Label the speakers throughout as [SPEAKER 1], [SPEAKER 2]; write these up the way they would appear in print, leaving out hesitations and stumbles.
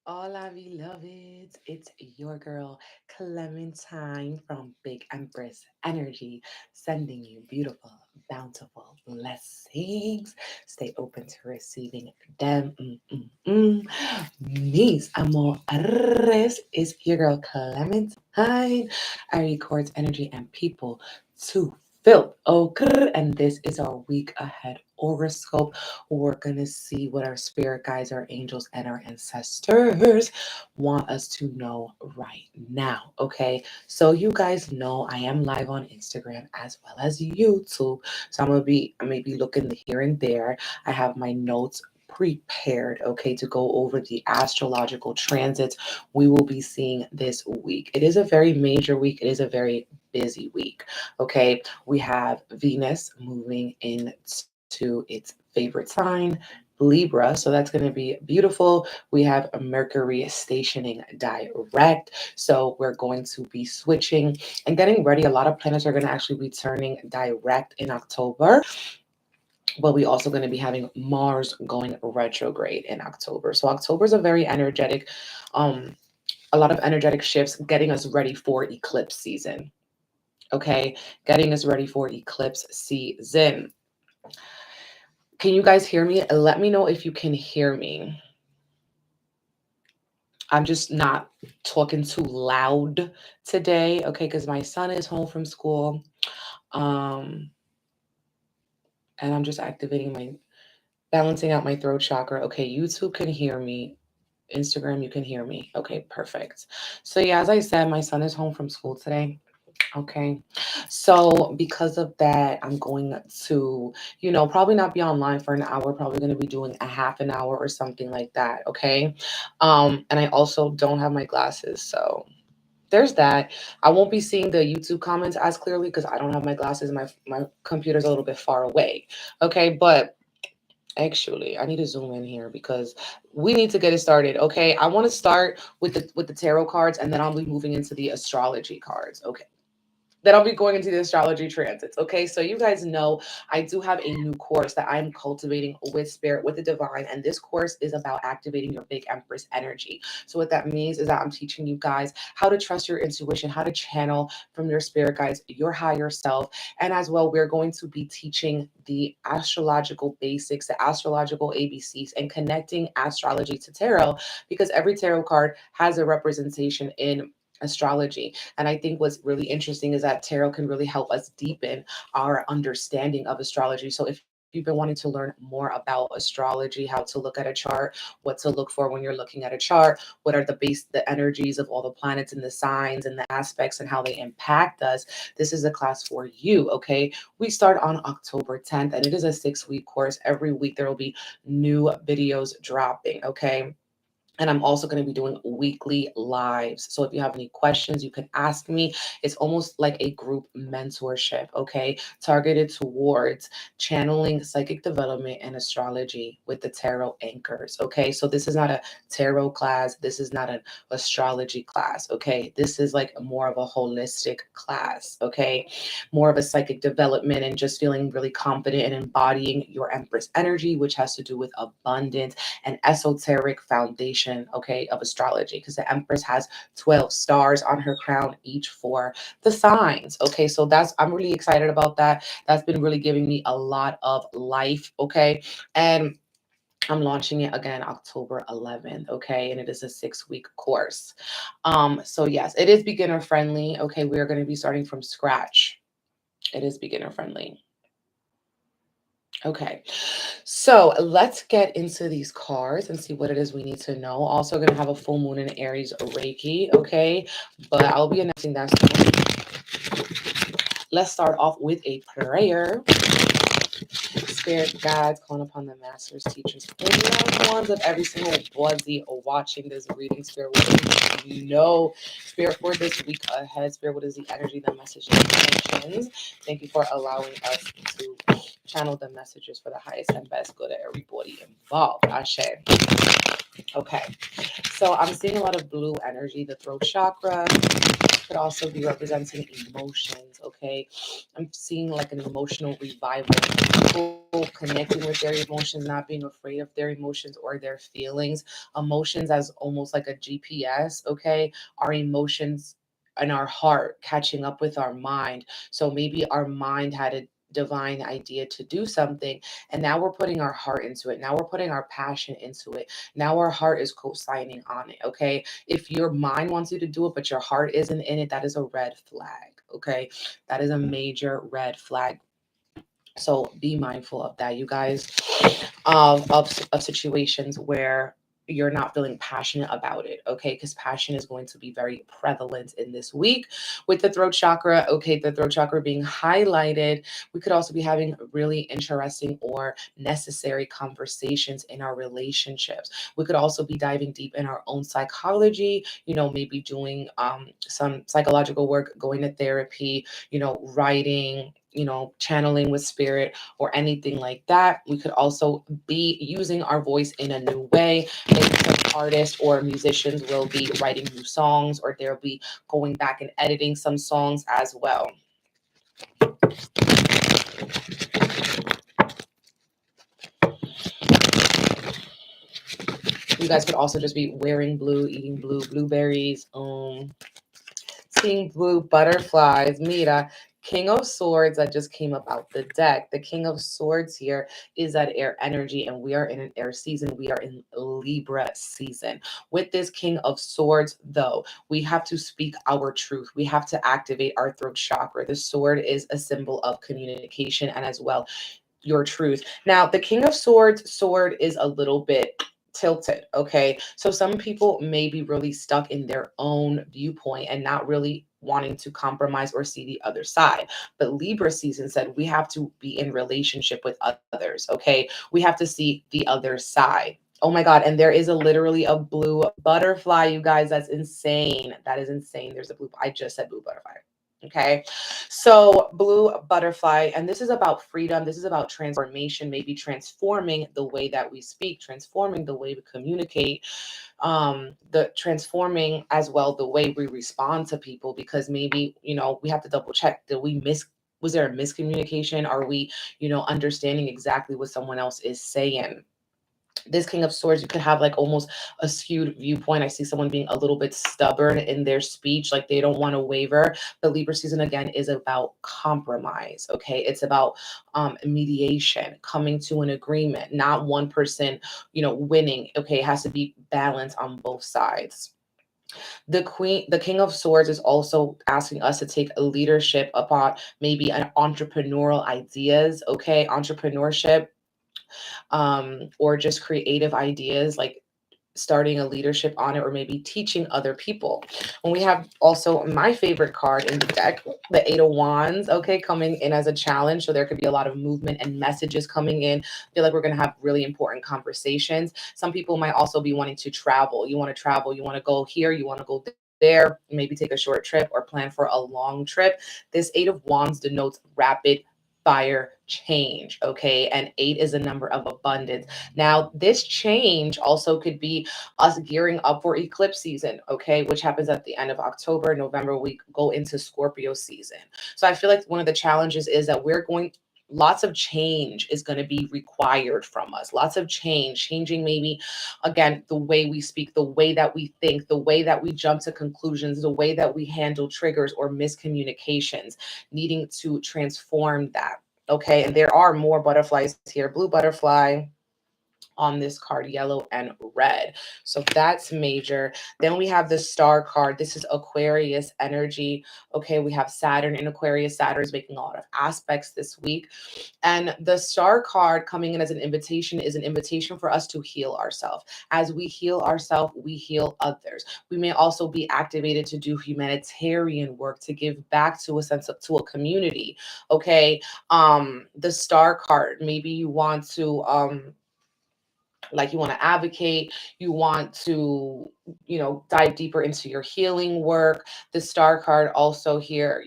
[SPEAKER 1] Hola, beloveds. It's your girl, Clementine from Big Empress Energy, sending you beautiful, bountiful blessings. Stay open to receiving them. Mis amores is your girl, Clementine. I record energy and people to fill. Okay, and this is our week ahead horoscope. We're going to see what our spirit guides, our angels, and our ancestors want us to know right now. Okay. So, you guys know I am live on Instagram as well as YouTube. So, I may be looking here and there. I have my notes prepared, okay, to go over the astrological transits we will be seeing this week. It is a very major week, it is a very busy week, okay. We have Venus moving into its favorite sign, Libra. So that's going to be beautiful. We have a Mercury stationing direct. So we're going to be switching and getting ready. A lot of planets are going to actually be turning direct in October. But we also going to be having Mars going retrograde in October. So October is a very energetic, a lot of energetic shifts getting us ready for eclipse season. Okay, getting us ready for eclipse season. Can you guys hear me? Let me know if you can hear me. I'm just not talking too loud today, okay? Because my son is home from school, um, and I'm just balancing out my throat chakra. Okay, YouTube can hear me. Instagram, you can hear me. Okay, perfect. So yeah, as I said, my son is home from school today. Okay. So because of that, I'm going to, probably not be online for an hour, probably going to be doing a half an hour or something like that. Okay. And I also don't have my glasses. So there's that. I won't be seeing the YouTube comments as clearly because I don't have my glasses. My computer's a little bit far away. Okay. But actually, I need to zoom in here because we need to get it started. Okay. I want to start with the tarot cards and then I'll be moving into the astrology cards. Okay, that I'll be going into the astrology transits. Okay, so you guys know I do have a new course that I'm cultivating with spirit, with the divine, and this course is about activating your big empress energy. So what that means is that I'm teaching you guys how to trust your intuition, how to channel from your spirit guides, your higher self, and as well we're going to be teaching the astrological basics, the astrological ABCs, and connecting astrology to tarot because every tarot card has a representation in astrology. And I think what's really interesting is that tarot can really help us deepen our understanding of astrology. So if you've been wanting to learn more about astrology, how to look at a chart, what to look for when you're looking at a chart, what are the energies of all the planets and the signs and the aspects and how they impact us, this is a class for you. Okay. We start on October 10th and it is a 6-week course. Every week there will be new videos dropping. Okay, and I'm also going to be doing weekly lives. So if you have any questions, you can ask me. It's almost like a group mentorship, okay? Targeted towards channeling psychic development and astrology with the tarot anchors, okay? So this is not a tarot class. This is not an astrology class, okay? This is like more of a holistic class, okay? More of a psychic development and just feeling really confident and embodying your Empress energy, which has to do with abundance and esoteric foundation, okay, of astrology, because the Empress has 12 stars on her crown, each for the signs. Okay, so I'm really excited about that. That's been really giving me a lot of life. Okay, and I'm launching it again October 11th, okay? And it is a 6-week course. So yes, it is beginner friendly. Okay, we are going to be starting from scratch. It is beginner friendly. Okay, so let's get into these cards and see what it is we need to know. Also, going to have a full moon in Aries Reiki, okay? But I'll be announcing that soon. Let's start off with a prayer. Spirit guides, calling upon the masters, teachers, and loved ones of every single body watching this reading. Spirit, what do you know? Spirit, for this week ahead. Spirit, what is the energy, the message, the intentions? Thank you for allowing us to Channel the messages for the highest and best good of everybody involved. Ashe. Okay. So I'm seeing a lot of blue energy. The throat chakra could also be representing emotions. Okay. I'm seeing like an emotional revival. People connecting with their emotions, not being afraid of their emotions or their feelings. Emotions as almost like a GPS. Okay. Our emotions and our heart catching up with our mind. So maybe our mind had a divine idea to do something, and now we're putting our heart into it. Now we're putting our passion into it. Now our heart is co-signing on it. Okay. If your mind wants you to do it, but your heart isn't in it, that is a red flag. Okay. That is a major red flag. So be mindful of that, you guys, of situations where you're not feeling passionate about it, okay? Because passion is going to be very prevalent in this week with the throat chakra, okay? The throat chakra being highlighted. We could also be having really interesting or necessary conversations in our relationships. We could also be diving deep in our own psychology, maybe doing some psychological work, going to therapy, writing, channeling with spirit or anything like that. We could also be using our voice in a new way. Maybe some artists or musicians will be writing new songs, or they'll be going back and editing some songs as well. You guys could also just be wearing blue, eating blue, blueberries, seeing blue butterflies. Mira, King of Swords that just came up out the deck. The King of Swords here is that air energy, and we are in an air season. We are in Libra season. With this King of Swords, though, we have to speak our truth. We have to activate our throat chakra. The sword is a symbol of communication and as well your truth. Now, the King of Swords sword is a little bit tilted, okay? So some people may be really stuck in their own viewpoint and not really wanting to compromise or see the other side. But Libra season said we have to be in relationship with others, okay? We have to see the other side. Oh my God. And there is literally a blue butterfly, you guys. That's insane. That is insane. There's a blue, I just said blue butterfly. Okay. So blue butterfly, and this is about freedom. This is about transformation, maybe transforming the way that we speak, transforming the way we communicate, the transforming as well the way we respond to people, because maybe, we have to double check. Was there a miscommunication? Are we, understanding exactly what someone else is saying? This King of Swords, you could have like almost a skewed viewpoint. I see someone being a little bit stubborn in their speech, like they don't want to waver. The Libra season again is about compromise. Okay, it's about mediation, coming to an agreement, not one person, winning. Okay, it has to be balanced on both sides. The King of Swords is also asking us to take a leadership upon maybe an entrepreneurial ideas. Okay, entrepreneurship, or just creative ideas, like starting a leadership on it, or maybe teaching other people. When we have also my favorite card in the deck, the Eight of Wands, okay, coming in as a challenge. So there could be a lot of movement and messages coming in. I feel like we're going to have really important conversations. Some people might also be wanting to travel. You want to travel, you want to go here, you want to go there, maybe take a short trip or plan for a long trip. This Eight of Wands denotes rapid fire change, okay? And 8 is a number of abundance. Now, this change also could be us gearing up for eclipse season, okay, which happens at the end of October. November, we go into Scorpio season. So I feel like one of the challenges is that lots of change is going to be required from us. Lots of changing maybe, again, the way we speak, the way that we think, the way that we jump to conclusions, the way that we handle triggers or miscommunications, needing to transform that. Okay, and there are more butterflies here. Blue butterfly on this card, yellow and red. So that's major. Then we have the star card. This is Aquarius energy. Okay, we have Saturn in Aquarius. Saturn is making a lot of aspects this week. And the star card coming in as an invitation is an invitation for us to heal ourselves. As we heal ourselves, we heal others. We may also be activated to do humanitarian work, to give back to to a community. Okay. The star card, maybe you want to you want to advocate, you want to dive deeper into your healing work. The star card also here,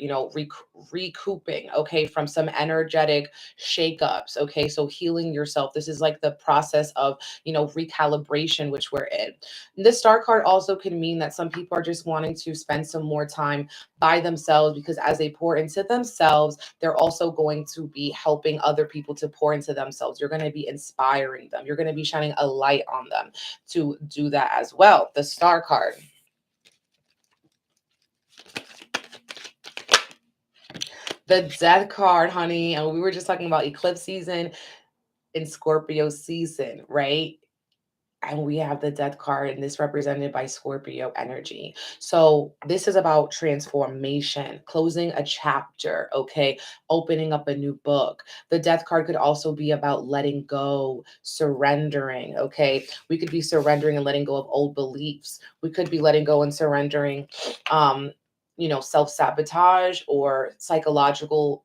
[SPEAKER 1] recouping, okay, from some energetic shakeups. Okay, so healing yourself. This is like the process of, recalibration, which we're in. This star card also can mean that some people are just wanting to spend some more time by themselves, because as they pour into themselves, they're also going to be helping other people to pour into themselves. You're going to be inspiring them. You're going to be shining a light on them to do that as well. The star card. The death card, honey. And we were just talking about eclipse season and Scorpio season, right? And we have the death card, and this represented by Scorpio energy. So this is about transformation, closing a chapter, okay, opening up a new book. The death card could also be about letting go, surrendering, okay. We could be surrendering and letting go of old beliefs. We could be letting go and surrendering, self-sabotage or psychological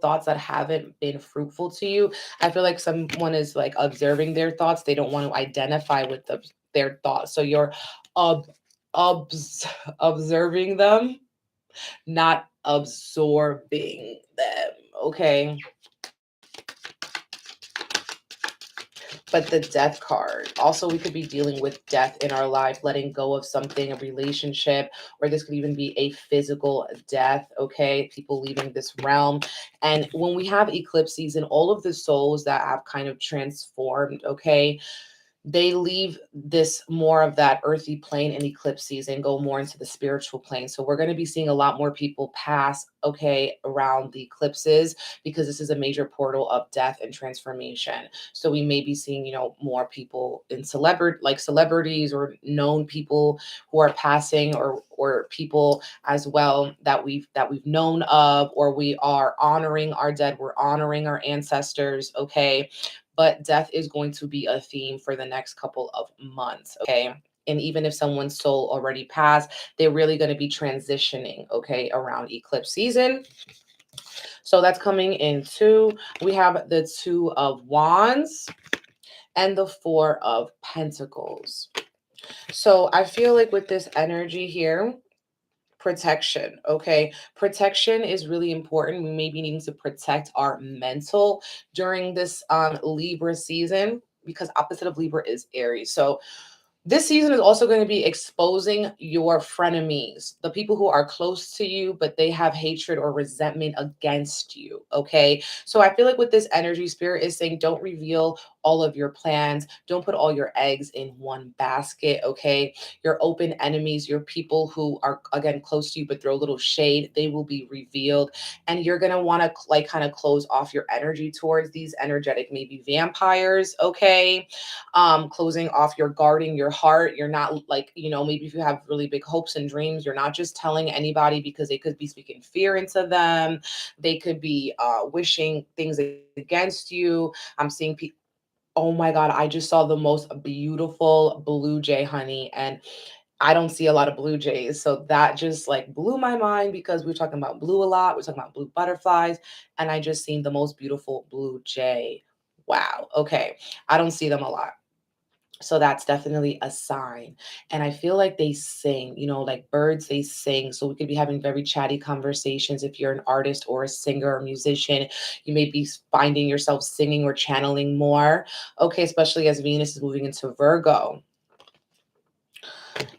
[SPEAKER 1] thoughts that haven't been fruitful to you. I feel like someone is like observing their thoughts. They don't want to identify with their thoughts. So you're ob- observing them, not absorbing them. Okay. But the death card, also, we could be dealing with death in our life, letting go of something, a relationship, or this could even be a physical death, okay? People leaving this realm. And when we have eclipse season, all of the souls that have kind of transformed, okay, they leave this more of that earthy plane in eclipse season, go more into the spiritual plane. So we're going to be seeing a lot more people pass, okay, around the eclipses, because this is a major portal of death and transformation. So we may be seeing, more people in celebrities or known people who are passing, or people as well that we've known of, or we are honoring our dead, we're honoring our ancestors, okay? But death is going to be a theme for the next couple of months, okay? And even if someone's soul already passed, they're really going to be transitioning, okay, around eclipse season. So that's coming in too. We have the Two of Wands and the Four of Pentacles. So I feel like with this energy here, protection, okay? Protection is really important. We may be needing to protect our mental during this Libra season, because opposite of Libra is Aries. So this season is also going to be exposing your frenemies, the people who are close to you, but they have hatred or resentment against you. Okay. So I feel like with this energy, Spirit is saying, don't reveal all of your plans. Don't put all your eggs in one basket. Okay. Your open enemies, your people who are, again, close to you, but throw a little shade, they will be revealed. And you're going to want to like kind of close off your energy towards these energetic, maybe vampires. Okay. Closing off, your guarding your heart. You're not like, maybe if you have really big hopes and dreams, you're not just telling anybody, because they could be speaking fear into them. They could be wishing things against you. I'm seeing people. Oh my God, I just saw the most beautiful blue jay, honey. And I don't see a lot of blue jays. So that just like blew my mind, because we're talking about blue a lot. We're talking about blue butterflies. And I just seen the most beautiful blue jay. Wow. Okay. I don't see them a lot. So that's definitely a sign. And I feel like they sing, like birds, they sing. So we could be having very chatty conversations. If you're an artist or a singer or musician, you may be finding yourself singing or channeling more. Okay, especially as Venus is moving into Virgo.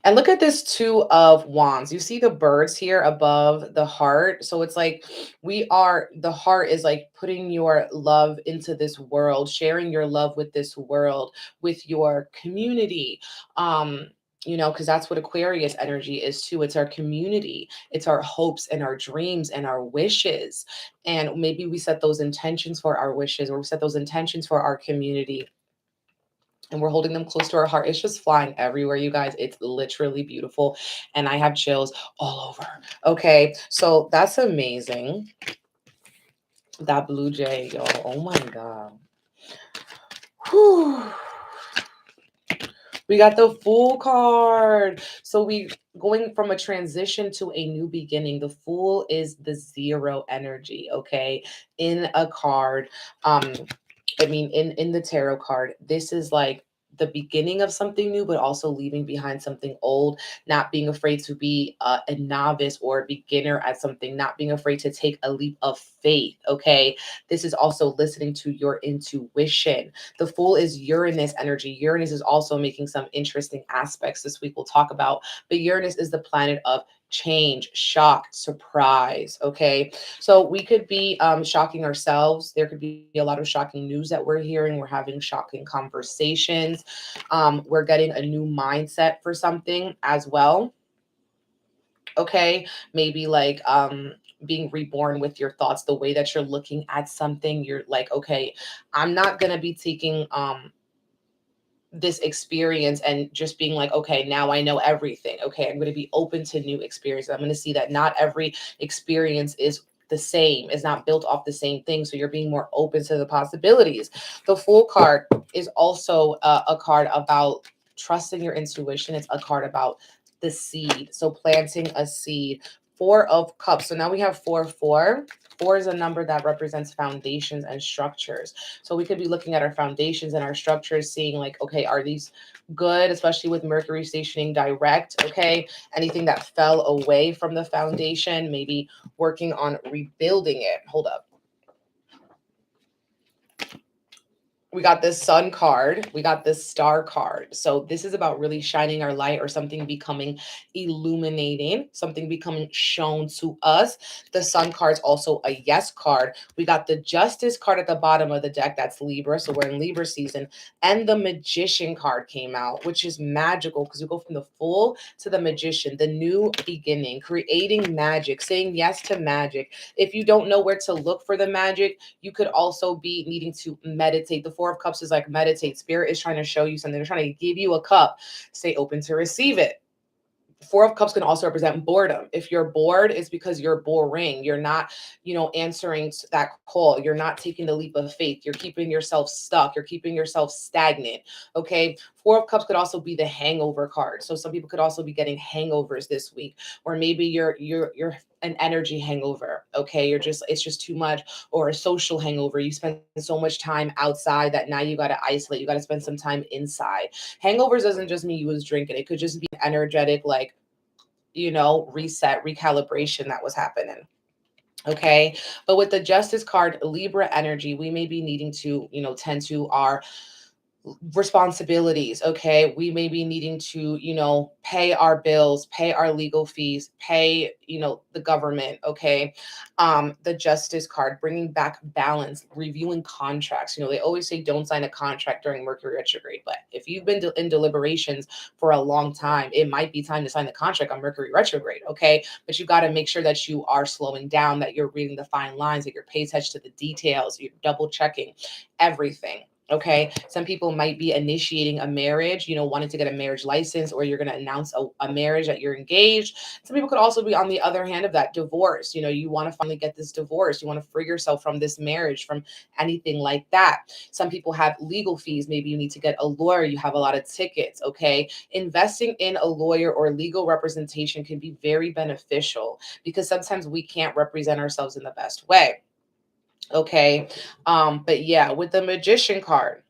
[SPEAKER 1] And look at this Two of Wands. You see the birds here above the heart. So it's like the heart is like putting your love into this world, sharing your love with this world, with your community. Because that's what Aquarius energy is too. It's our community. It's our hopes and our dreams and our wishes. And maybe we set those intentions for our wishes, or we set those intentions for our community, and we're holding them close to our heart. It's just flying everywhere, you guys. It's literally beautiful. And I have chills all over. Okay. So that's amazing. That blue jay, y'all. Oh my God. Whew. We got the Fool card. So we going from a transition to a new beginning. The Fool is the zero energy, okay? In a card. In the tarot card, this is like the beginning of something new, but also leaving behind something old, not being afraid to be a novice or a beginner at something, not being afraid to take a leap of faith. Okay. This is also listening to your intuition. The Fool is Uranus energy. Uranus is also making some interesting aspects this week we'll talk about, but Uranus is the planet of change, shock, surprise. Okay. So we could be shocking ourselves. There could be a lot of shocking news that we're hearing. We're having shocking conversations. We're getting a new mindset for something as well. Okay. Maybe like being reborn with your thoughts, the way that you're looking at something. You're like, okay, I'm not going to be taking this experience and just being like, okay, now I know everything. Okay, I'm going to be open to new experiences. I'm going to see that not every experience is the same, is not built off the same thing. So you're being more open to the possibilities. The Fool card is also a card about trusting your intuition. It's a card about the seed. So planting a seed. 4 of Cups. So now we have 4. 4 is a number that represents foundations and structures. So we could be looking at our foundations and our structures, seeing like, okay, are these good, especially with Mercury stationing direct? Okay. Anything that fell away from the foundation, maybe working on rebuilding it. Hold up. We got this Sun card. We got this Star card. So this is about really shining our light or something becoming illuminating, something becoming shown to us. The Sun card is also a yes card. We got the Justice card at the bottom of the deck. That's Libra. So we're in Libra season. And the Magician card came out, which is magical because we go from the Fool to the Magician, the new beginning, creating magic, saying yes to magic. If you don't know where to look for the magic, you could also be needing to meditate. The 4 of Cups is like meditate. Spirit is trying to show you something. They're trying to give you a cup. Stay open to receive it. 4 of Cups can also represent boredom. If you're bored, it's because you're boring. You're not, answering that call. You're not taking the leap of faith. You're keeping yourself stuck. You're keeping yourself stagnant. Okay. 4 of Cups could also be the hangover card. So some people could also be getting hangovers this week, or maybe you're an energy hangover. Okay. It's just too much, or a social hangover. You spend so much time outside that now you got to isolate. You got to spend some time inside. Hangovers doesn't just mean you was drinking. It could just be energetic, like, reset, recalibration that was happening. Okay. But with the Justice card, Libra energy, we may be needing to, tend to our responsibilities. Okay. We may be needing to, pay our bills, pay our legal fees, pay, the government. Okay. The Justice card, bringing back balance, reviewing contracts. They always say don't sign a contract during Mercury retrograde, but if you've been in deliberations for a long time, it might be time to sign the contract on Mercury retrograde. Okay. But you got to make sure that you are slowing down, that you're reading the fine lines, that you're paying attention to the details, you're double checking everything. Okay. Some people might be initiating a marriage, wanting to get a marriage license, or you're going to announce a marriage that you're engaged. Some people could also be on the other hand of that, divorce. You want to finally get this divorce. You want to free yourself from this marriage, from anything like that. Some people have legal fees. Maybe you need to get a lawyer. You have a lot of tickets. Okay. Investing in a lawyer or legal representation can be very beneficial because sometimes we can't represent ourselves in the best way. Okay. But yeah, with the Magician card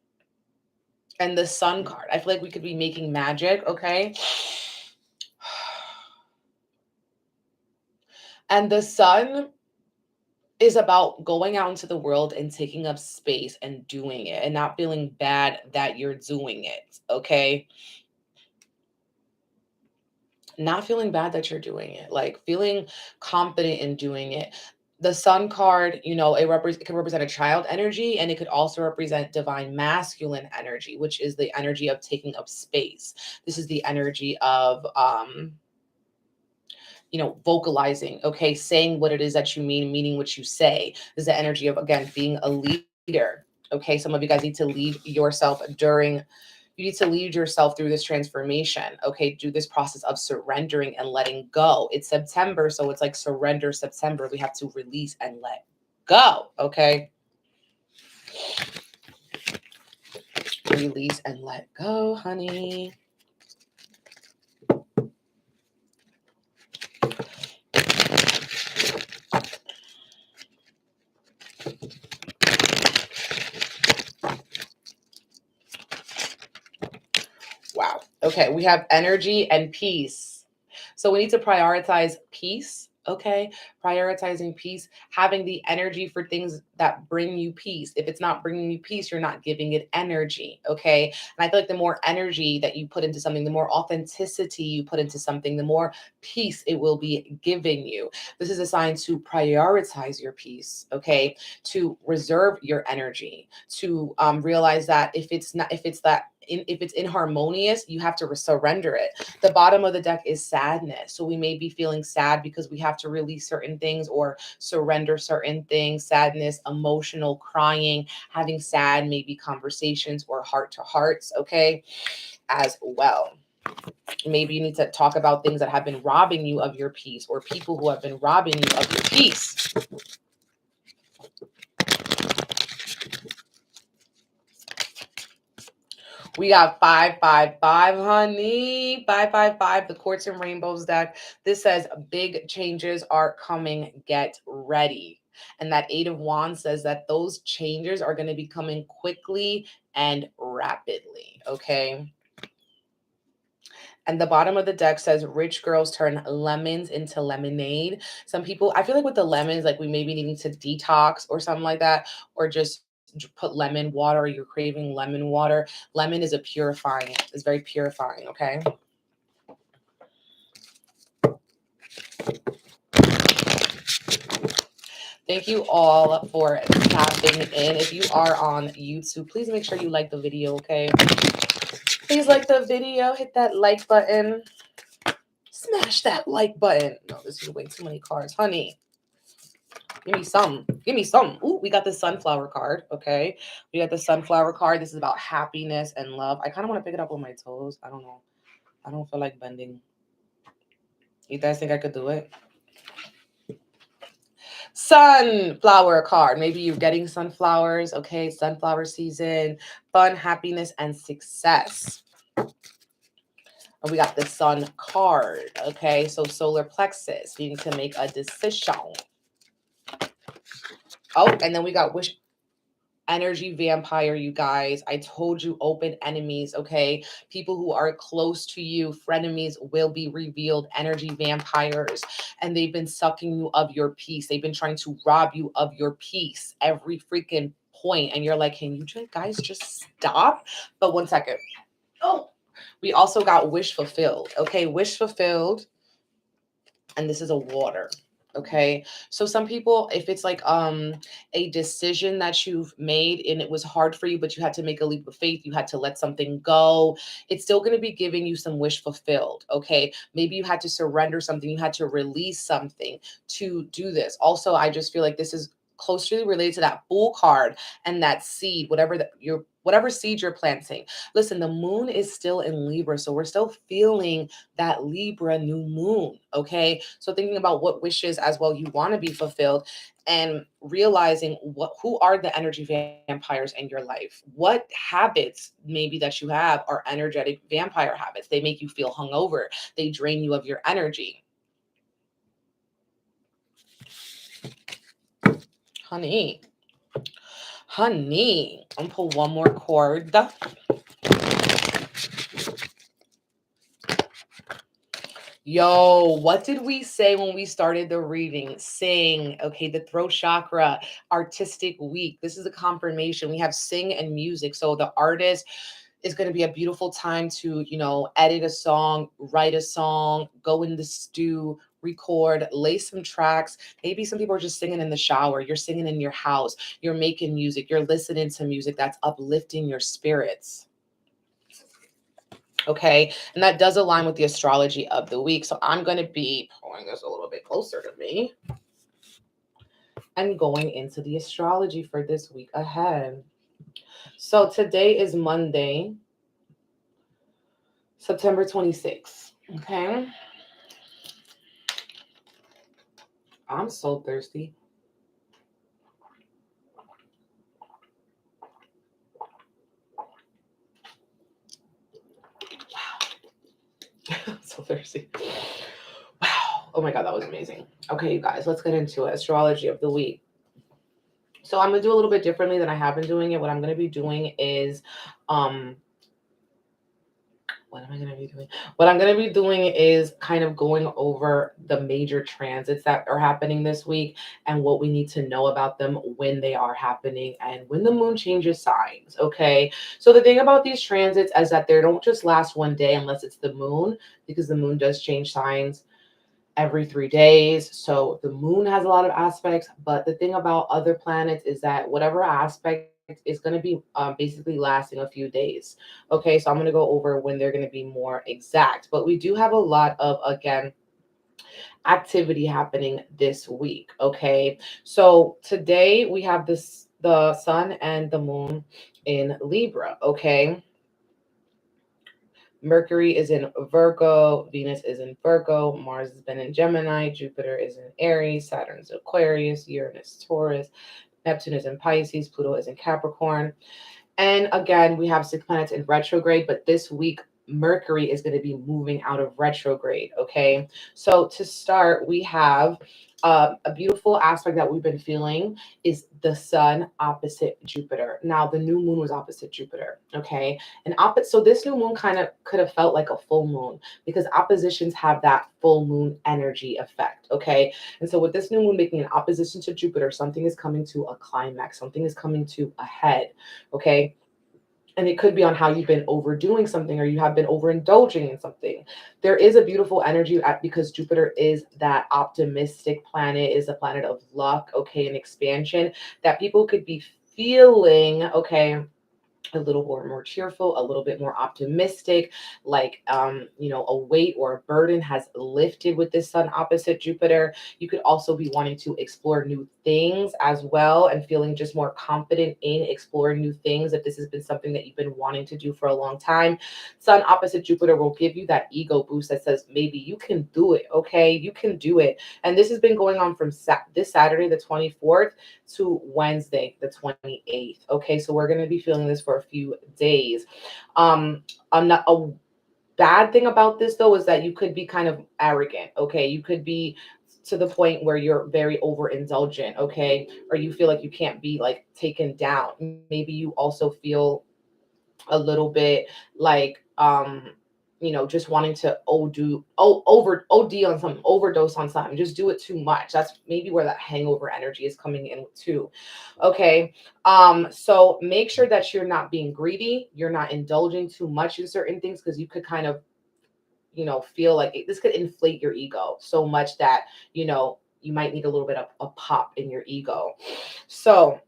[SPEAKER 1] and the Sun card, I feel like we could be making magic. Okay. And the Sun is about going out into the world and taking up space and doing it and not feeling bad that you're doing it. Okay. Not feeling bad that you're doing it, like feeling confident in doing it. The Sun card, it can represent a child energy, and it could also represent divine masculine energy, which is the energy of taking up space. This is the energy of vocalizing, okay, saying what it is that you mean, meaning what you say. This is the energy of, again, being a leader. Okay, some of you guys need to lead yourself you need to lead yourself through this transformation. Okay, do this process of surrendering and letting go. It's September, so it's like surrender September. We have to release and let go. Okay, release and let go, honey. Okay, we have energy and peace. So we need to prioritize peace. Okay, prioritizing peace, having the energy for things that bring you peace. If it's not bringing you peace, you're not giving it energy. Okay, and I feel like the more energy that you put into something, the more authenticity you put into something, the more peace it will be giving you. This is a sign to prioritize your peace. Okay, to reserve your energy, to realize that if it's not, if it's that if it's inharmonious, you have to surrender it. The bottom of the deck is sadness. So we may be feeling sad because we have to release certain things or surrender certain things, sadness, emotional crying, having sad, maybe conversations or heart to hearts, okay, as well. Maybe you need to talk about things that have been robbing you of your peace or people who have been robbing you of your peace. We got 555, honey. 555, the Quartz and Rainbows deck. This says big changes are coming. Get ready. And that 8 of Wands says that those changes are going to be coming quickly and rapidly. Okay. And the bottom of the deck says rich girls turn lemons into lemonade. Some people, I feel like with the lemons, like we may be needing to detox or something like that, or just put lemon water, or you're craving lemon water. Lemon is a purifying, it's very purifying, okay? Thank you all for tapping in. If you are on YouTube, please make sure you like the video, okay? Please like the video, hit that like button. Smash that like button. No, this is way too many cards, honey. Give me some. Give me some. Ooh, we got the sunflower card. Okay. We got the sunflower card. This is about happiness and love. I kind of want to pick it up with my toes. I don't know. I don't feel like bending. You guys think I could do it? Sunflower card. Maybe you're getting sunflowers. Okay. Sunflower season. Fun, happiness, and success. And we got the sun card. Okay. So solar plexus. You need to make a decision. Oh, and then we got wish energy vampire, you guys. I told you, open enemies, okay? People who are close to you, frenemies will be revealed, energy vampires, and they've been sucking you of your peace. They've been trying to rob you of your peace every freaking point, and you're like, can you guys just stop? But one second. Oh, we also got wish fulfilled, okay? Wish fulfilled, and this is a water. Okay. So some people, if it's like a decision that you've made and it was hard for you, but you had to make a leap of faith, you had to let something go, it's still going to be giving you some wish fulfilled. Okay. Maybe you had to surrender something, you had to release something to do this. Also, I just feel like this is closely related to that Fool card and that seed, whatever seed you're planting. Listen, the moon is still in Libra, so we're still feeling that Libra new moon, okay? So thinking about what wishes as well you want to be fulfilled and realizing who are the energy vampires in your life. What habits maybe that you have are energetic vampire habits. They make you feel hungover. They drain you of your energy. Honey, I'm gonna pull one more cord. Yo, what did we say when we started the reading? Sing, okay, the throat chakra, artistic week. This is a confirmation. We have sing and music. So the artist is going to be a beautiful time to, edit a song, write a song, go in the stew, record, lay some tracks. Maybe some people are just singing in the shower. You're singing in your house. You're making music. You're listening to music that's uplifting your spirits. Okay, and that does align with the astrology of the week. So I'm going to be pulling this a little bit closer to me and going into the astrology for this week ahead. So today is Monday, September 26th. Okay, I'm so thirsty. So thirsty. Wow. Oh my God, that was amazing. Okay, you guys, let's get into it. Astrology of the week. So I'm going to do a little bit differently than I have been doing it. What I'm going to be doing is, what am I going to be doing? What I'm going to be doing is kind of going over the major transits that are happening this week and what we need to know about them when they are happening and when the moon changes signs. Okay. So the thing about these transits is that they don't just last one day unless it's the moon, because the moon does change signs every 3 days. So the moon has a lot of aspects, but the thing about other planets is that whatever aspect is going to be basically lasting a few days. Okay, so I'm going to go over when they're going to be more exact, but we do have a lot of, again, activity happening this week. Okay, so today we have the sun and the moon in Libra. Okay, Mercury is in Virgo, Venus is in Virgo, Mars has been in Gemini, Jupiter is in Aries, Saturn's Aquarius, Uranus Taurus, Neptune is in Pisces, Pluto is in Capricorn. And again, we have 6 planets in retrograde, but this week, Mercury is going to be moving out of retrograde. Okay. So to start, we have a beautiful aspect that we've been feeling is the sun opposite Jupiter. Now, the new moon was opposite Jupiter. Okay. And so this new moon kind of could have felt like a full moon because oppositions have that full moon energy effect. Okay. And so with this new moon making an opposition to Jupiter, something is coming to a climax, something is coming to a head. Okay. And it could be on how you've been overdoing something or you have been overindulging in something. There is a beautiful energy because Jupiter is that optimistic planet, is a planet of luck, okay, and expansion that people could be feeling, okay, a little more cheerful, a little bit more optimistic, like a weight or a burden has lifted with this sun opposite Jupiter. You could also be wanting to explore new things as well and feeling just more confident in exploring new things if this has been something that you've been wanting to do for a long time. Sun opposite Jupiter will give you that ego boost that says maybe you can do it. Okay, you can do it. And this has been going on from this Saturday the 24th to Wednesday the 28th. Okay, so we're going to be feeling this for a few days. A bad thing about this though is that you could be kind of arrogant. Okay, you could be to the point where you're very overindulgent. Okay, or you feel like you can't be like taken down. Maybe you also feel a little bit like just wanting to over OD on something, overdose on something, just do it too much. That's maybe where that hangover energy is coming in too. Okay. So make sure that you're not being greedy, you're not indulging too much in certain things, because you could kind of feel like this could inflate your ego so much that you might need a little bit of a pop in your ego. So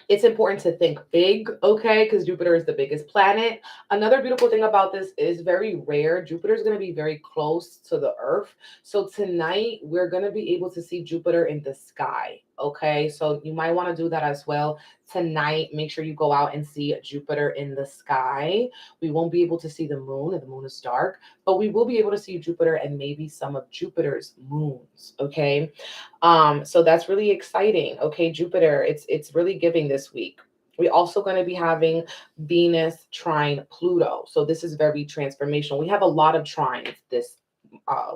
[SPEAKER 1] it's important to think big, okay? Because Jupiter is the biggest planet. Another beautiful thing about this is very rare. Jupiter is going to be very close to the Earth. So tonight, we're going to be able to see Jupiter in the sky, okay? So you might want to do that as well. Tonight, make sure you go out and see Jupiter in the sky. We won't be able to see the moon, and the moon is dark, but we will be able to see Jupiter and maybe some of Jupiter's moons, okay? So that's really exciting. Okay, Jupiter, it's really giving this week. We're also going to be having Venus trine Pluto. So this is very transformational. We have a lot of trines this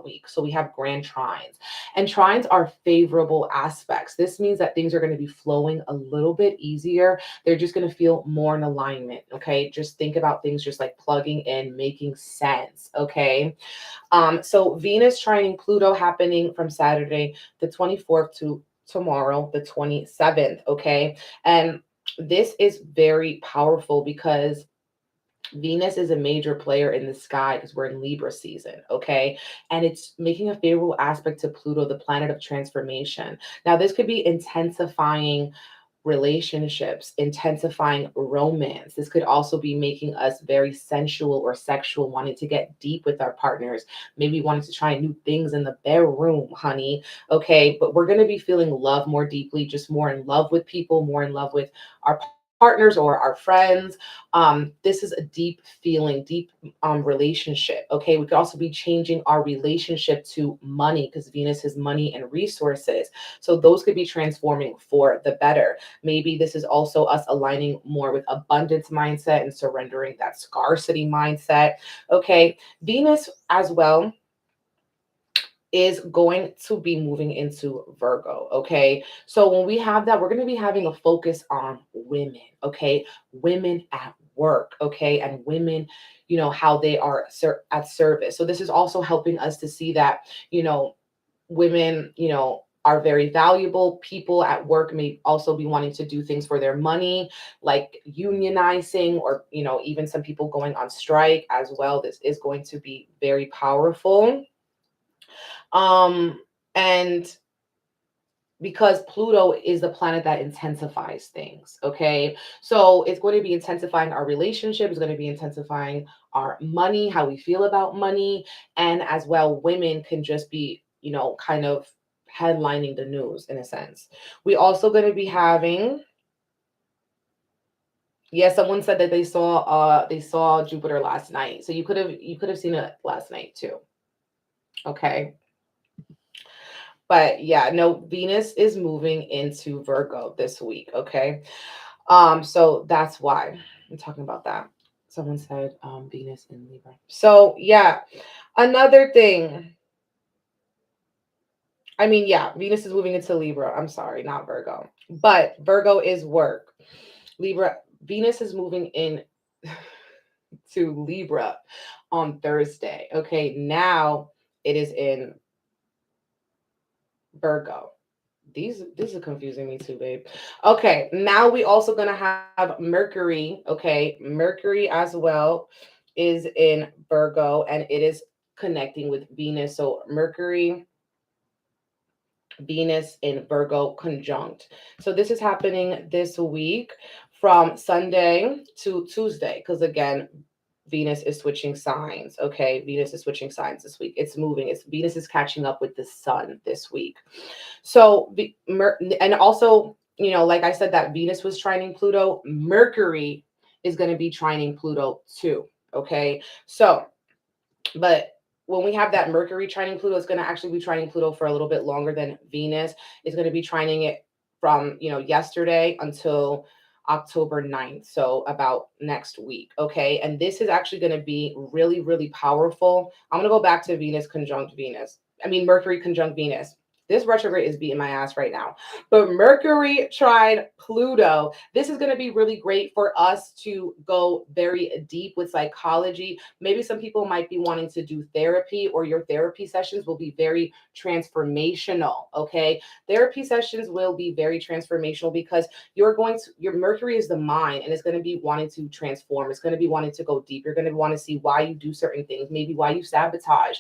[SPEAKER 1] week. So we have grand trines, and trines are favorable aspects. This means that things are going to be flowing a little bit easier. They're just going to feel more in alignment. Okay, just think about things just like plugging in, making sense. Okay. So Venus trining Pluto happening from Saturday the 24th to tomorrow the 27th. Okay, and this is very powerful because Venus is a major player in the sky because we're in Libra season, okay? And it's making a favorable aspect to Pluto, the planet of transformation. Now, this could be intensifying relationships, intensifying romance. This could also be making us very sensual or sexual, wanting to get deep with our partners, maybe wanting to try new things in the bedroom, honey. Okay, but we're going to be feeling love more deeply, just more in love with people, more in love with our partners or our friends. This is a deep feeling, deep relationship. Okay, we could also be changing our relationship to money because Venus is money and resources. So those could be transforming for the better. Maybe this is also us aligning more with abundance mindset and surrendering that scarcity mindset. Okay, Venus as well is going to be moving into Virgo. Okay. So when we have that, we're going to be having a focus on women. Okay. Women at work. Okay. And women, how they are at service. So this is also helping us to see that, women, are very valuable. People at work may also be wanting to do things for their money, like unionizing, or, even some people going on strike as well. This is going to be very powerful. And because Pluto is the planet that intensifies things, okay? So it's going to be intensifying our relationship, it's going to be intensifying our money, how we feel about money, and as well, women can just be, kind of headlining the news in a sense. We also going to be having, yeah, someone said that they saw Jupiter last night. So you could have seen it last night too. Okay. But yeah, no, Venus is moving into Virgo this week, okay? So that's why I'm talking about that. Someone said Venus in Libra. So yeah, another thing. I mean, yeah, Venus is moving into Libra. I'm sorry, not Virgo. But Virgo is work. Libra, Venus is moving in to Libra on Thursday. Okay, now it is in Virgo. This is confusing me too, babe. Okay, now we also gonna have Mercury. Okay, Mercury as well is in Virgo, and it is connecting with Venus. So Mercury, Venus in Virgo conjunct. So this is happening this week from Sunday to Tuesday, because again, Venus is switching signs. Okay, Venus is switching signs this week. It's moving. Venus is catching up with the sun this week. So and also, like I said, that Venus was trining Pluto. Mercury is going to be trining Pluto too. Okay, so but when we have that Mercury trining Pluto, it's going to actually be trining Pluto for a little bit longer than Venus. It's going to be trining it from, yesterday until October 9th. So about next week. Okay. And this is actually going to be really, really powerful. I'm going to go back to Mercury conjunct Venus. This retrograde is beating my ass right now. But Mercury trine Pluto, this is going to be really great for us to go very deep with psychology. Maybe some people might be wanting to do therapy, or your therapy sessions will be very transformational. Okay. Therapy sessions will be very transformational because your Mercury is the mind, and it's going to be wanting to transform. It's going to be wanting to go deep. You're going to want to see why you do certain things, maybe why you sabotage,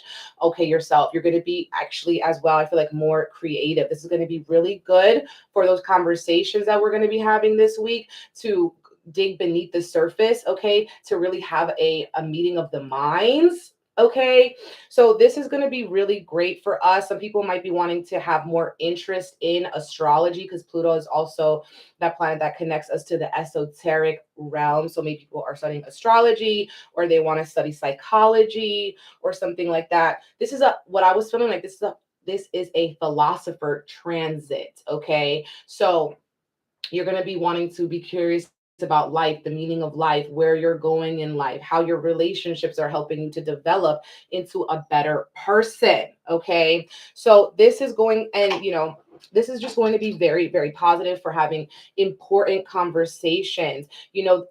[SPEAKER 1] yourself. You're going to be actually as well, I feel like, more creative. This is going to be really good for those conversations that we're going to be having this week, to dig beneath the surface, okay, to really have a meeting of the minds. Okay, so this is going to be really great for us. Some people might be wanting to have more interest in astrology, because Pluto is also that planet that connects us to the esoteric realm. So maybe people are studying astrology, or they want to study psychology or something like that. This is what I was feeling like. This is a philosopher transit. Okay, so you're going to be wanting to be curious about life, the meaning of life, where you're going in life, how your relationships are helping you to develop into a better person. Okay, so this is going, and this is just going to be very, very positive for having important conversations.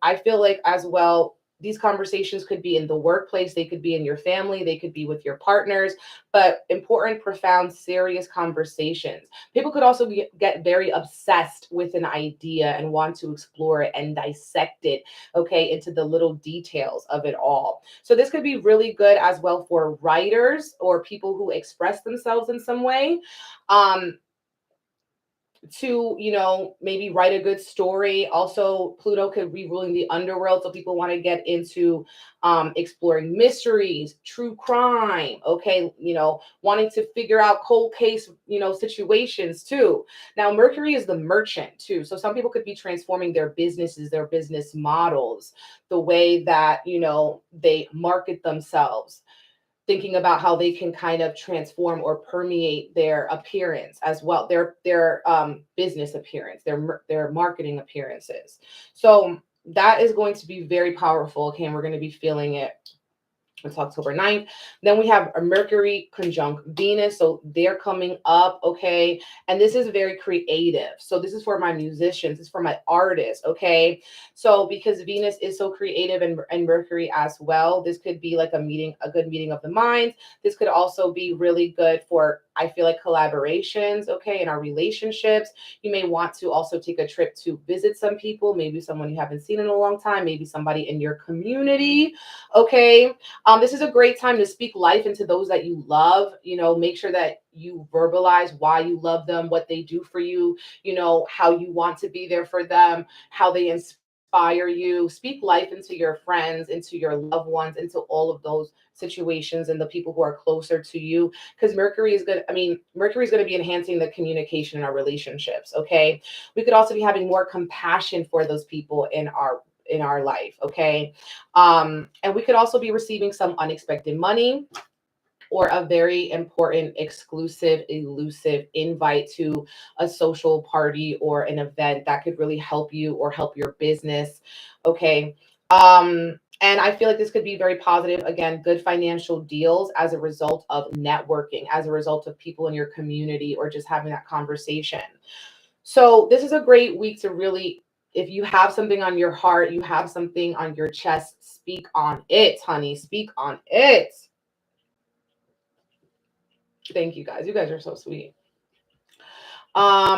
[SPEAKER 1] I feel like as well, these conversations could be in the workplace, they could be in your family, they could be with your partners, but important, profound, serious conversations. People could also get very obsessed with an idea and want to explore it and dissect it, okay, into the little details of it all. So this could be really good as well for writers or people who express themselves in some way. To maybe write a good story. Also, Pluto could be ruling the underworld, so people want to get into exploring mysteries, true crime, okay, wanting to figure out cold case situations too. Now Mercury is the merchant too, so some people could be transforming their businesses, their business models, the way that they market themselves, thinking about how they can kind of transform or permeate their appearance as well, their business appearance, their marketing appearances. So that is going to be very powerful. Okay, and we're going to be feeling it It's October 9th. Then we have a Mercury conjunct Venus. So they're coming up, okay? And this is very creative. So this is for my musicians. It's for my artists, okay? So because Venus is so creative and Mercury as well, this could be like a good meeting of the minds. This could also be really good for, I feel like, collaborations, okay, in our relationships. You may want to also take a trip to visit some people, maybe someone you haven't seen in a long time, maybe somebody in your community, okay? This is a great time to speak life into those that you love. Make sure that you verbalize why you love them, what they do for you, how you want to be there for them, how they inspire you. Speak life into your friends, into your loved ones, into all of those situations and the people who are closer to you. Because Mercury is going to be enhancing the communication in our relationships. Okay. We could also be having more compassion for those people in our life, okay? And we could also be receiving some unexpected money or a very important, exclusive, elusive invite to a social party or an event that could really help you or help your business, okay? And I feel like this could be very positive. Again, good financial deals as a result of networking, as a result of people in your community or just having that conversation. So this is a great week to really, if you have something on your heart, you have something on your chest, speak on it, honey. Speak on it. Thank you guys. You guys are so sweet.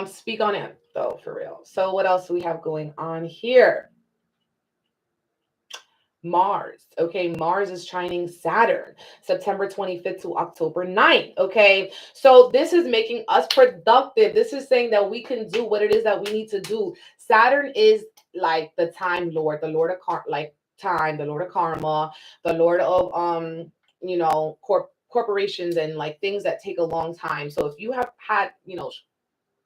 [SPEAKER 1] Speak on it though, for real. So what else do we have going on here? Mars. Okay, Mars is trining Saturn, September 25th to October 9th. Okay, so this is making us productive. This is saying that we can do what it is that we need to do. Saturn is like the time lord, the lord of time, the lord of karma, the lord of corporations and like things that take a long time. So if you have had,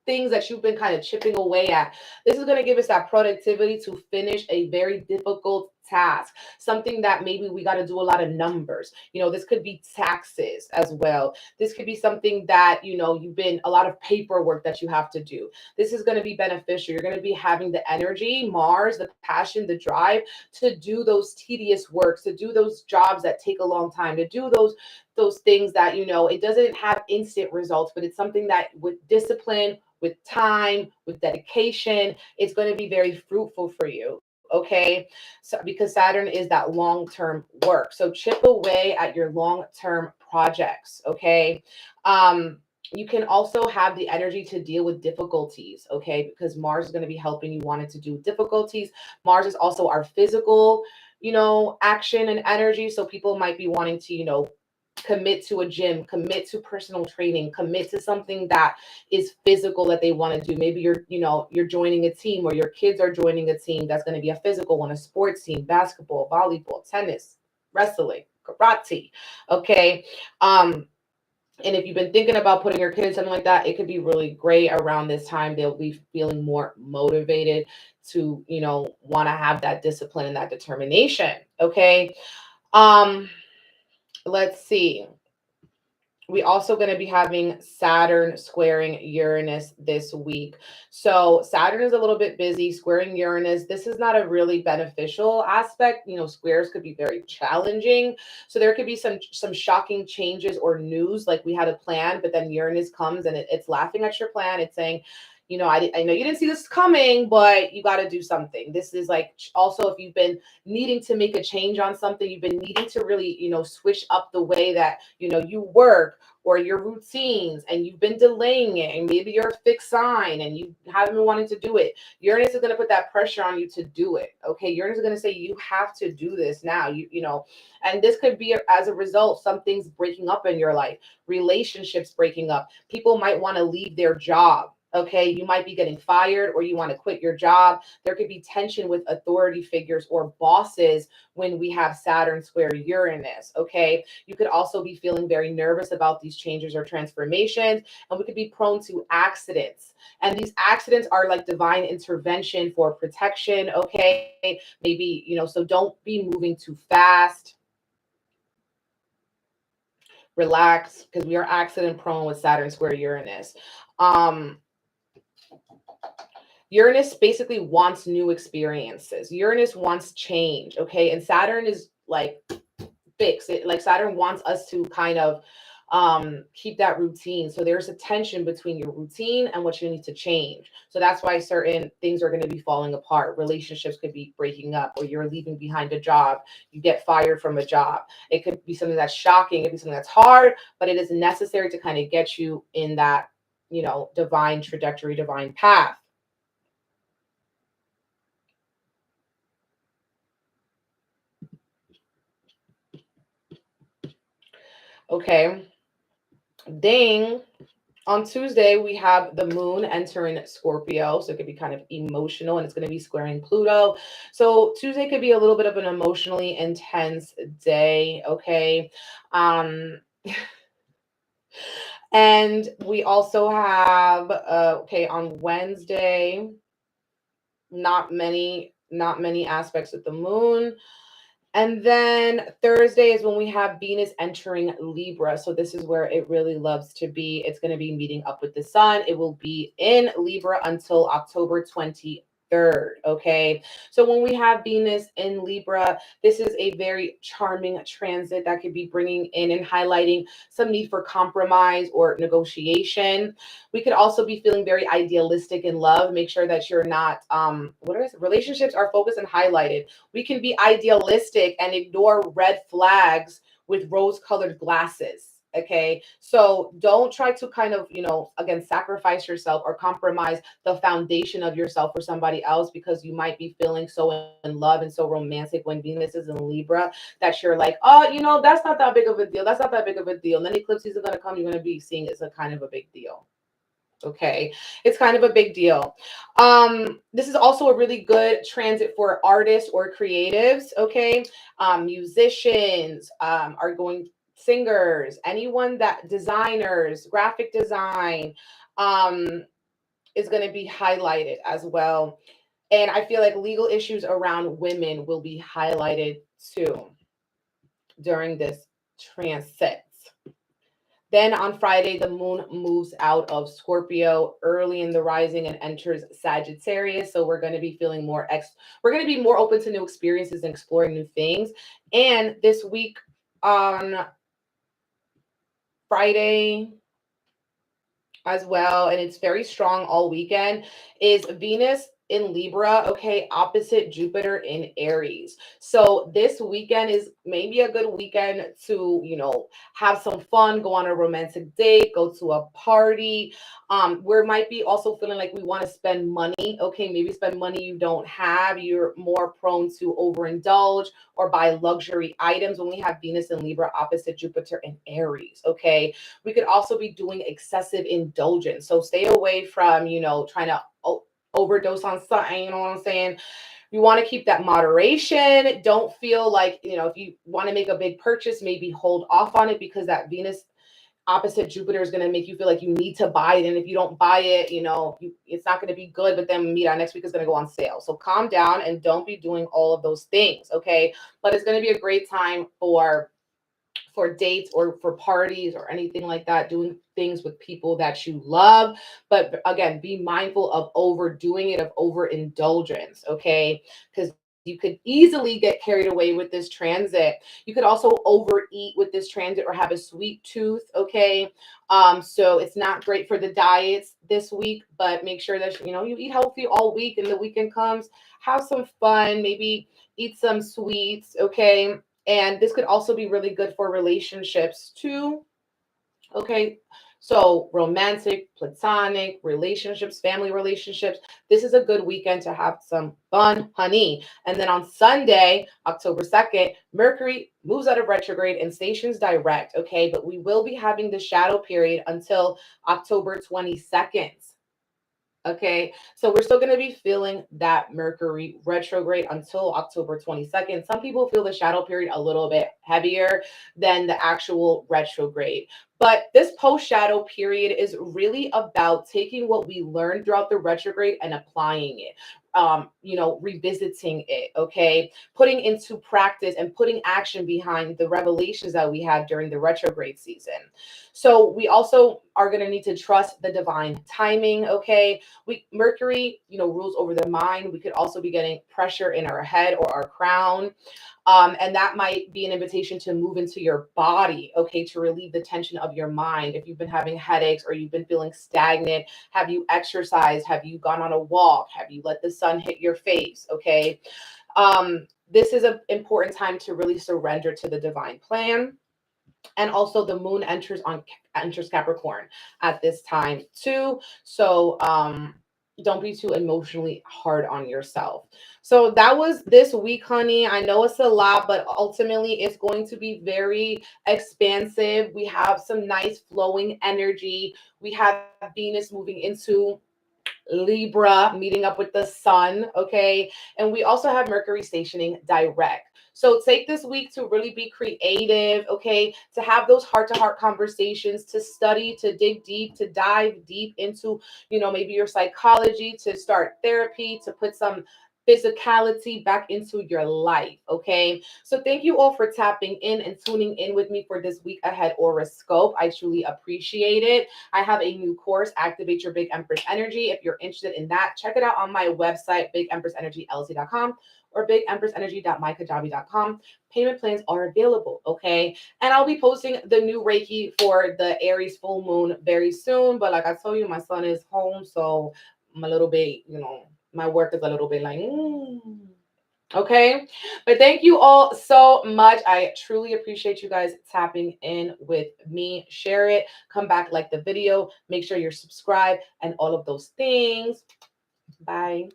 [SPEAKER 1] things that you've been kind of chipping away at. This is going to give us that productivity to finish a very difficult task, something that maybe we got to do a lot of numbers. This could be taxes as well. This could be something that, you've been a lot of paperwork that you have to do. This is going to be beneficial. You're going to be having the energy, Mars, the passion, the drive to do those tedious works, to do those jobs that take a long time, to do those things that, it doesn't have instant results, but it's something that with discipline, with time, with dedication, it's going to be very fruitful for you. Okay. So because Saturn is that long-term work. So chip away at your long-term projects. Okay. You can also have the energy to deal with difficulties. Okay. Because Mars is going to be helping you wanting to do difficulties. Mars is also our physical, action and energy. So people might be wanting to, commit to a gym, commit to personal training, commit to something that is physical that they want to do. Maybe you're joining a team or your kids are joining a team that's going to be a physical one, a sports team, basketball, volleyball, tennis, wrestling, karate. Okay. And if you've been thinking about putting your kids something like that, it could be really great around this time. They'll be feeling more motivated to, want to have that discipline and that determination. Okay. Let's see. We also going to be having Saturn squaring Uranus this week. So Saturn is a little bit busy squaring Uranus. This is not a really beneficial aspect. Squares could be very challenging. So there could be some shocking changes or news, like we had a plan, but then Uranus comes and it's laughing at your plan. It's saying, I know you didn't see this coming, but you got to do something. This is like also if you've been needing to make a change on something, you've been needing to really, switch up the way that, you work or your routines and you've been delaying it. And maybe you're a fixed sign and you haven't been wanting to do it. Uranus is going to put that pressure on you to do it. Okay. Uranus is going to say, you have to do this now, and this could be as a result, some things breaking up in your life, relationships breaking up. People might want to leave their job. Okay, you might be getting fired or you want to quit your job. There could be tension with authority figures or bosses when we have Saturn square Uranus. Okay, you could also be feeling very nervous about these changes or transformations, and we could be prone to accidents. And these accidents are like divine intervention for protection. Okay, maybe, so don't be moving too fast. Relax, because we are accident prone with Saturn square Uranus. Uranus basically wants new experiences. Uranus wants change, okay? And Saturn is like fix it. Like Saturn wants us to kind of keep that routine. So there's a tension between your routine and what you need to change. So that's why certain things are going to be falling apart. Relationships could be breaking up, or you're leaving behind a job. You get fired from a job. It could be something that's shocking. It could be something that's hard, but it is necessary to kind of get you in that, you know, divine trajectory, divine path. Okay. Ding. On Tuesday, we have the moon entering Scorpio. So it could be kind of emotional, and it's going to be squaring Pluto. So Tuesday could be a little bit of an emotionally intense day. Okay. Um, and we also have, okay, on Wednesday, not many aspects with the moon. And then Thursday is when we have Venus entering Libra. So this is where it really loves to be. It's going to be meeting up with the sun. It will be in Libra until October 23rd. Okay. So when we have Venus in Libra, this is a very charming transit that could be bringing in and highlighting some need for compromise or negotiation. We could also be feeling very idealistic in love. Make sure that you're not, relationships are focused and highlighted. We can be idealistic and ignore red flags with rose-colored glasses. Okay, so don't try to kind of, you know, again, sacrifice yourself or compromise the foundation of yourself for somebody else, because you might be feeling so in love and so romantic when Venus is in Libra that you're like, oh, you know, that's not that big of a deal. That's not that big of a deal. And then eclipse season is going to come. You're going to be seeing it's a kind of a big deal. Okay, it's kind of a big deal. This is also a really good transit for artists or creatives. Okay, musicians, are going, singers, anyone that, designers, graphic design, is going to be highlighted as well. And I feel like legal issues around women will be highlighted too during this transit. Then on Friday, the moon moves out of Scorpio early in the rising and enters Sagittarius. So we're going to be feeling we're going to be more open to new experiences and exploring new things. And this week on Friday as well, and it's very strong all weekend, is Venus in Libra, okay, opposite Jupiter in Aries. So this weekend is maybe a good weekend to, you know, have some fun, go on a romantic date, go to a party. We might be also feeling like we want to spend money. Okay, maybe spend money you don't have. You're more prone to overindulge or buy luxury items when we have Venus in Libra opposite Jupiter in Aries. Okay, we could also be doing excessive indulgence. So stay away from, you know, trying to overdose on something, you know what I'm saying? You want to keep that moderation. Don't feel like, you know, if you want to make a big purchase, maybe hold off on it, because that Venus opposite Jupiter is going to make you feel like you need to buy it. And if you don't buy it, you know, it's not going to be good, but then next week is going to go on sale. So calm down and don't be doing all of those things. Okay. But it's going to be a great time for dates or for parties or anything like that, doing things with people that you love. But again, be mindful of overdoing it, of overindulgence, okay? Because you could easily get carried away with this transit. You could also overeat with this transit or have a sweet tooth, okay? So it's not great for the diets this week, but make sure that, you know, you eat healthy all week, and the weekend comes, have some fun, maybe eat some sweets, okay? And this could also be really good for relationships too. Okay. So romantic, platonic relationships, family relationships. This is a good weekend to have some fun, honey. And then on Sunday, October 2nd, Mercury moves out of retrograde and stations direct. Okay. But we will be having the shadow period until October 22nd. Okay, so we're still going to be feeling that Mercury retrograde until October 22nd. Some people feel the shadow period a little bit heavier than the actual retrograde. But this post-shadow period is really about taking what we learned throughout the retrograde and applying it. You know, revisiting it, okay, putting into practice and putting action behind the revelations that we had during the retrograde season. So we also are going to need to trust the divine timing, okay? Mercury, you know, rules over the mind. We could also be getting pressure in our head or our crown. And that might be an invitation to move into your body, okay, to relieve the tension of your mind. If you've been having headaches or you've been feeling stagnant, have you exercised? Have you gone on a walk? Have you let the sun hit your face? Okay. This is an important time to really surrender to the divine plan. And also the moon enters Capricorn at this time too. So don't be too emotionally hard on yourself. So that was this week, honey. I know it's a lot, but ultimately it's going to be very expansive. We have some nice flowing energy. We have Venus moving into Libra, meeting up with the sun, okay? And we also have Mercury stationing direct. So take this week to really be creative, okay? To have those heart-to-heart conversations, to study, to dig deep, to dive deep into, maybe your psychology, to start therapy, to put some physicality back into your life, okay? So thank you all for tapping in and tuning in with me for this week ahead horoscope. I truly appreciate it. I have a new course, Activate Your Big Empress Energy. If you're interested in that, check it out on my website, bigempressenergylc.com or bigempressenergy.mykajabi.com. Payment plans are available, okay? And I'll be posting the new Reiki for the Aries full moon very soon. But like I told you, my son is home, so I'm a little bit, my work is a little bit like, okay. But thank you all so much. I truly appreciate you guys tapping in with me. Share it, come back, like the video, make sure you're subscribed, and all of those things. Bye.